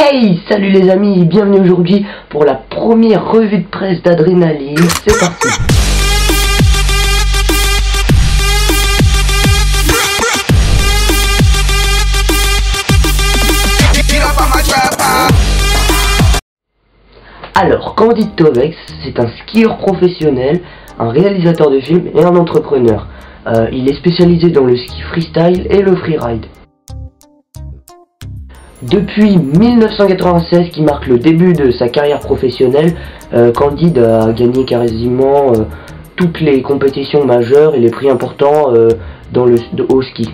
Hey, salut les amis, bienvenue aujourd'hui pour la première revue de presse d'Adrénaline. C'est parti. Alors, Candide Tovex, c'est un skieur professionnel, un réalisateur de films et un entrepreneur. Il est spécialisé dans le ski freestyle et le freeride. Depuis 1996, qui marque le début de sa carrière professionnelle, Candide a gagné quasiment toutes les compétitions majeures et les prix importants au ski.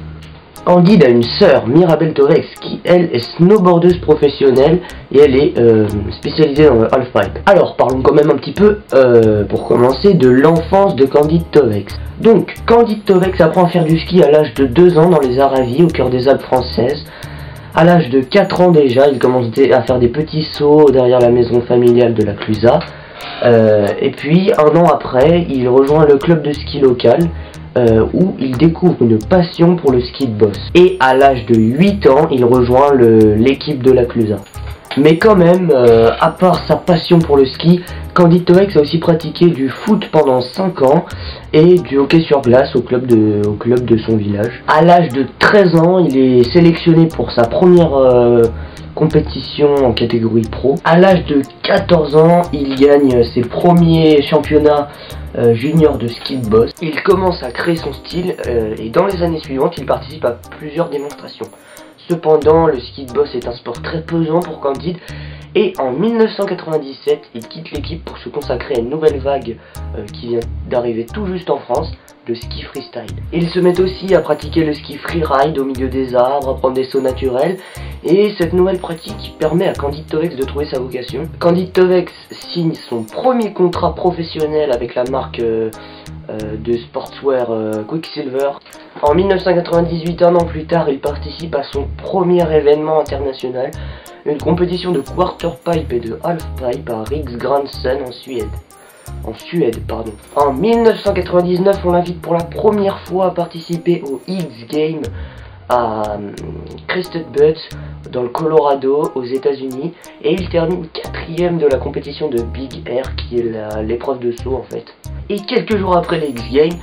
Candide a une sœur, Mirabel Tovex, qui elle est snowboardeuse professionnelle et elle est spécialisée dans le halfpipe. Alors parlons quand même un petit peu, pour commencer, de l'enfance de Candide Tovex. Donc Candide Tovex apprend à faire du ski à l'âge de 2 ans dans les Aravis, au cœur des Alpes françaises. À l'âge de 4 ans déjà, il commence à faire des petits sauts derrière la maison familiale de la Clusaz. Et puis, un an après, il rejoint le club de ski local, où il découvre une passion pour le ski de boss. Et à l'âge de 8 ans, il rejoint l'équipe de la Clusaz. Mais quand même, à part sa passion pour le ski, Candide Tovex a aussi pratiqué du foot pendant 5 ans et du hockey sur glace au club de son village. À l'âge de 13 ans, il est sélectionné pour sa première compétition en catégorie pro. À l'âge de 14 ans, il gagne ses premiers championnats junior de ski de boss. Il commence à créer son style et dans les années suivantes, il participe à plusieurs démonstrations. Cependant, le ski de boss est un sport très pesant pour Candide et en 1997, il quitte l'équipe pour se consacrer à une nouvelle vague qui vient d'arriver tout juste en France, le ski freestyle. Il se met aussi à pratiquer le ski freeride au milieu des arbres, à prendre des sauts naturels, et cette nouvelle pratique permet à Candide Tovex de trouver sa vocation. Candide Tovex signe son premier contrat professionnel avec la marque de sportswear Quicksilver. En 1998, un an plus tard, il participe à son premier événement international, une compétition de quarterpipe et de halfpipe à Riksgränsen en Suède. En 1999, on l'invite pour la première fois à participer au X Games à Crested Butte dans le Colorado aux États-Unis et il termine 4ème de la compétition de Big Air qui est l'épreuve de saut en fait. Et quelques jours après les X Games,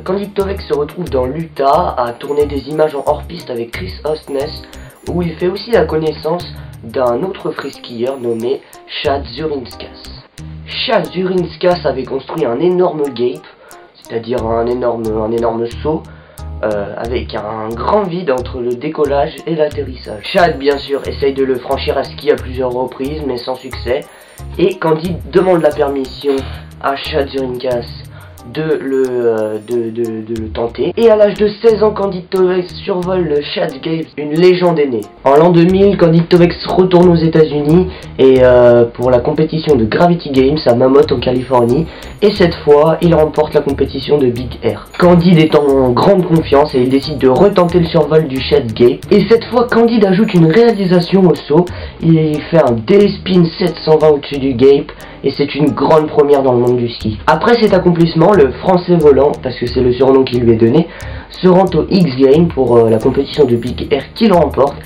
Candide Tovex se retrouve dans l'Utah à tourner des images en hors-piste avec Chris Ostness où il fait aussi la connaissance d'un autre free-skieur nommé Chad Zurinskas. Chad Zurinskas avait construit un énorme gape, c'est-à-dire un énorme saut, avec un grand vide entre le décollage et l'atterrissage. Chad, bien sûr, essaye de le franchir à ski à plusieurs reprises, mais sans succès. Et Candide demande la permission à Chad Zurinskas de le tenter. Et à l'âge de 16 ans, Candide Tovex survole le Chad Gape, une légende est née. En l'an 2000, Candide Tovex retourne aux États-Unis et pour la compétition de Gravity Games à Mammoth en Californie. Et cette fois, il remporte la compétition de Big Air. Candide est en grande confiance et il décide de retenter le survol du Chad Gape. Et cette fois, Candide ajoute une réalisation au saut. Il fait un D-spin 720 au-dessus du Gape. Et c'est une grande première dans le monde du ski. Après cet accomplissement, le français volant, parce que c'est le surnom qui lui est donné, se rend au X Games pour la compétition de Big Air qu'il remporte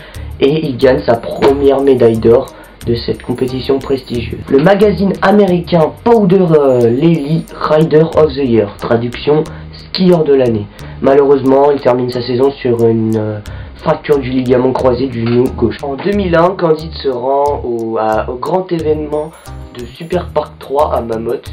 et il gagne sa première médaille d'or de cette compétition prestigieuse. Le magazine américain Powder Lily Rider of the Year, traduction skieur de l'année. Malheureusement, il termine sa saison sur une fracture du ligament croisé du genou gauche. En 2001, Candide se rend au grand événement de Super Park 3 à Mammoth.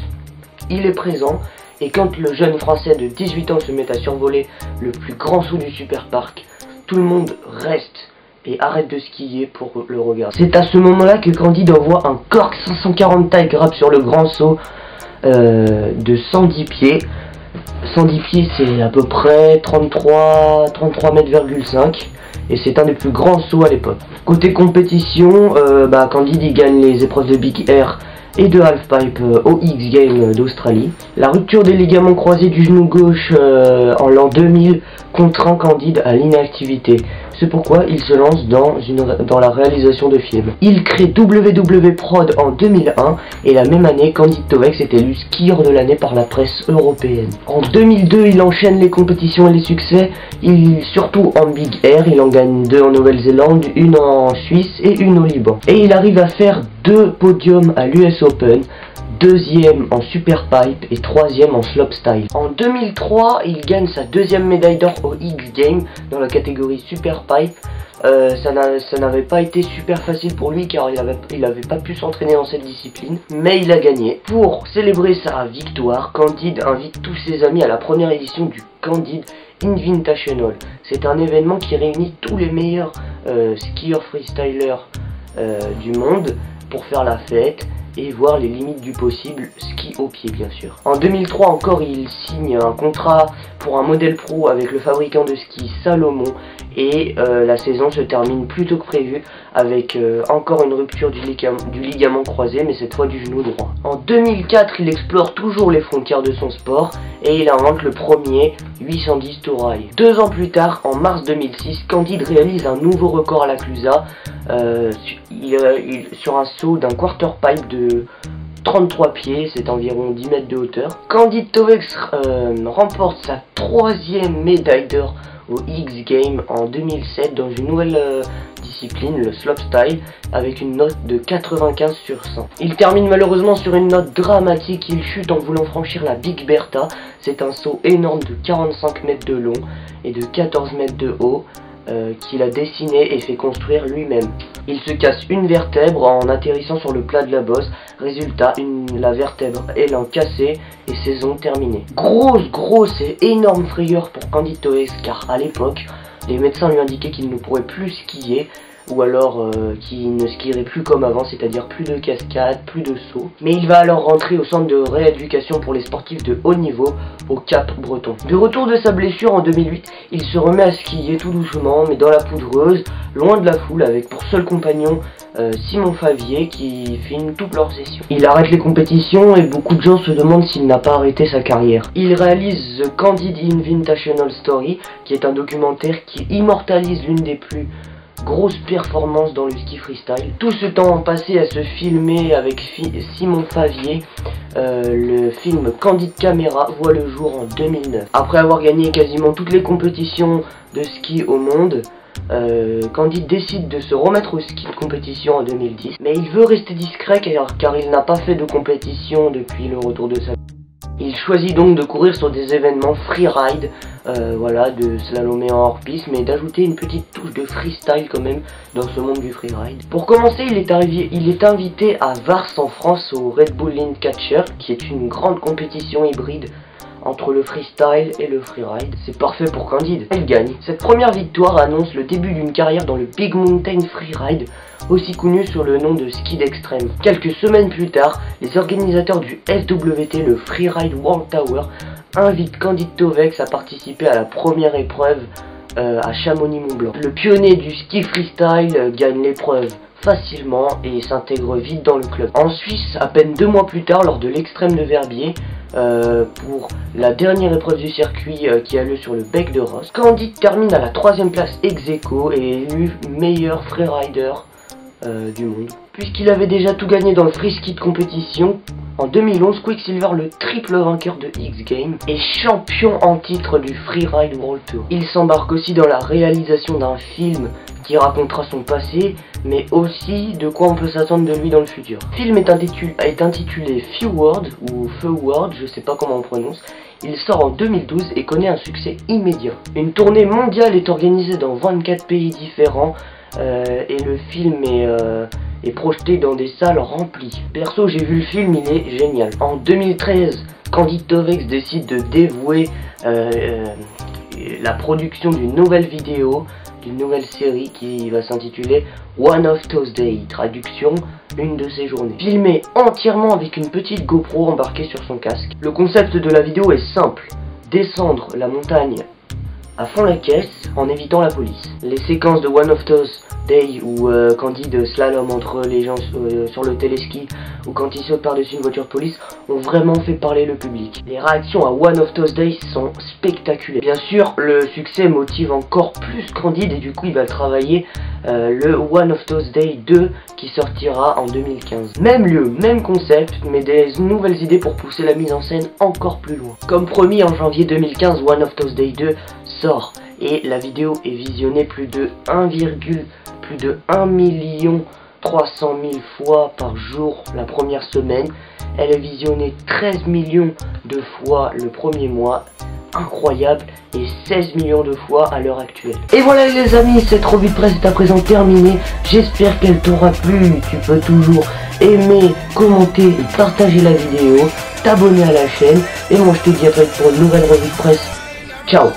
Il est présent et quand le jeune français de 18 ans se met à survoler le plus grand saut du Super Park, tout le monde reste et arrête de skier pour le regarder. C'est à ce moment-là que Candide envoie un cork 540 taille grab sur le grand saut de 110 pieds. 110 pieds, c'est à peu près 33 mètres,5 et c'est un des plus grands sauts à l'époque. Côté compétition, Candide il gagne les épreuves de Big Air et de halfpipe au X Games d'Australie. La rupture des ligaments croisés du genou gauche en l'an 2000 contraint Candide à l'inactivité. C'est pourquoi il se lance dans la réalisation de films. Il crée WW Prod en 2001 et la même année, Candide Tovex est élu skieur de l'année par la presse européenne. En 2002, il enchaîne les compétitions et les succès, surtout en Big Air, il en gagne 2 en Nouvelle-Zélande, une en Suisse et une au Liban. Et il arrive à faire 2 podiums à l'US Open, 2e en Superpipe et 3e en Slopestyle. En 2003, il gagne sa 2e médaille d'or au X Games dans la catégorie Superpipe. Ça n'avait pas été super facile pour lui car il avait pas pu s'entraîner dans cette discipline, mais il a gagné. Pour célébrer sa victoire, Candide invite tous ses amis à la première édition du Candide Invitational. C'est un événement qui réunit tous les meilleurs skieurs freestylers du monde pour faire la fête et voir les limites du possible, ski au pied bien sûr. En 2003 encore, il signe un contrat pour un modèle pro avec le fabricant de ski Salomon et la saison se termine plus tôt que prévu avec encore une rupture du ligament croisé, mais cette fois du genou droit. En 2004, il explore toujours les frontières de son sport et il invente le premier 810 Touraille. 2 ans plus tard, en mars 2006, Candide réalise un nouveau record à la Clusa sur un saut d'un quarterpipe de 33 pieds, c'est environ 10 mètres de hauteur. Candide Tovex remporte sa 3e médaille d'or au X Games en 2007 dans une nouvelle discipline, le slopestyle, avec une note de 95 sur 100. Il termine malheureusement sur une note dramatique, il chute en voulant franchir la Big Bertha. C'est un saut énorme de 45 mètres de long et de 14 mètres de haut qu'il a dessiné et fait construire lui-même. Il se casse une vertèbre en atterrissant sur le plat de la bosse. Résultat, la vertèbre élant cassée et saison terminée. Grosse et énorme frayeur pour Candide Tovex car à l'époque, les médecins lui indiquaient qu'il ne pourrait plus skier ou alors qu'il ne skierait plus comme avant, c'est-à-dire plus de cascades, plus de sauts. Mais il va alors rentrer au centre de rééducation pour les sportifs de haut niveau au Cap Breton. De retour de sa blessure en 2008, il se remet à skier tout doucement mais dans la poudreuse, loin de la foule, avec pour seul compagnon Simon Favier qui filme toutes leurs sessions. Il arrête les compétitions et beaucoup de gens se demandent s'il n'a pas arrêté sa carrière. Il réalise The Candide Invitational Story, qui est un documentaire qui immortalise l'une des plus grosse performance dans le ski freestyle. Tout ce temps passé à se filmer avec Simon Favier, le film Candide Camera voit le jour en 2009. Après avoir gagné quasiment toutes les compétitions de ski au monde, Candide décide de se remettre au ski de compétition en 2010. Mais il veut rester discret car il n'a pas fait de compétition depuis le retour de sa vie. Il choisit donc de courir sur des événements freeride, voilà, de slalomer en hors-piste, mais d'ajouter une petite touche de freestyle quand même dans ce monde du freeride. Pour commencer, il est invité à Vars en France au Red Bull Lind Catcher, qui est une grande compétition hybride entre le freestyle et le freeride. C'est parfait pour Candide. Il gagne. Cette première victoire annonce le début d'une carrière dans le Big Mountain Freeride, aussi connu sous le nom de ski d'extrême. Quelques semaines plus tard, les organisateurs du FWT, le Freeride World Tower, invitent Candide Tovex à participer à la première épreuve à Chamonix-Mont-Blanc. Le pionnier du ski freestyle gagne l'épreuve facilement et s'intègre vite dans le club. En Suisse, à peine 2 mois plus tard, lors de l'Extrême de Verbier, pour la dernière épreuve du circuit qui a lieu sur le bec de Ross, Candide termine à la 3e place ex-aequo et est élu meilleur freerider du monde. Puisqu'il avait déjà tout gagné dans le free ski de compétition, en 2011, Quicksilver, le triple vainqueur de X Games, est champion en titre du Freeride World Tour. Il s'embarque aussi dans la réalisation d'un film qui racontera son passé, mais aussi de quoi on peut s'attendre de lui dans le futur. Le film est intitulé Fjord ou Fjord, je sais pas comment on prononce. Il sort en 2012 et connaît un succès immédiat. Une tournée mondiale est organisée dans 24 pays différents et le film est projeté dans des salles remplies. Perso, j'ai vu le film, il est génial. En 2013, Candide Tovex décide de dévouer la production d'une nouvelle vidéo, d'une nouvelle série qui va s'intituler One of Those Days, traduction, une de ces journées. Filmé entièrement avec une petite GoPro embarquée sur son casque. Le concept de la vidéo est simple, descendre la montagne à fond la caisse en évitant la police. Les séquences de One of Those Days où Candide slalom entre les gens sur le téléski ou quand il saute par-dessus une voiture de police ont vraiment fait parler le public. Les réactions à One of Those Days sont spectaculaires. Bien sûr, le succès motive encore plus Candide et du coup il va travailler le One of Those Days 2 qui sortira en 2015. Même lieu, même concept, mais des nouvelles idées pour pousser la mise en scène encore plus loin. Comme promis, en janvier 2015, One of Those Days 2 sort et la vidéo est visionnée plus de 1 300 000 fois par jour la première semaine. Elle est visionnée 13 millions de fois le premier mois, incroyable, et 16 millions de fois à l'heure actuelle. Et voilà les amis, cette revue de presse est à présent terminée. J'espère qu'elle t'aura plu. Tu peux toujours aimer, commenter et partager la vidéo, t'abonner à la chaîne. Et moi je te dis à très vite pour une nouvelle revue de presse. Ciao.